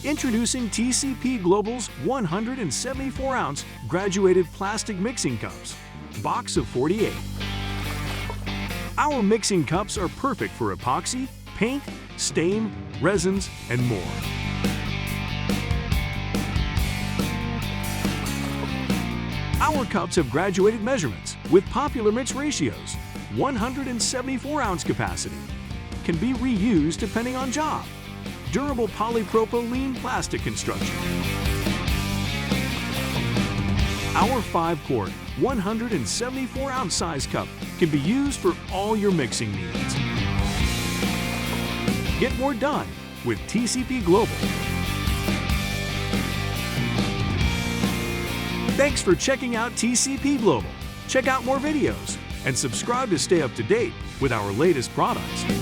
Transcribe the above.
Introducing TCP Global's 174-ounce graduated plastic mixing cups, box of 48. Our mixing cups are perfect for epoxy, paint, stain, resins, and more. Our cups have graduated measurements with popular mix ratios, 174-ounce capacity, can be reused depending on job. Durable polypropylene plastic construction. Our 5-quart, 174-ounce size cup can be used for all your mixing needs. Get more done with TCP Global. Thanks for checking out TCP Global. Check out more videos and subscribe to stay up to date with our latest products.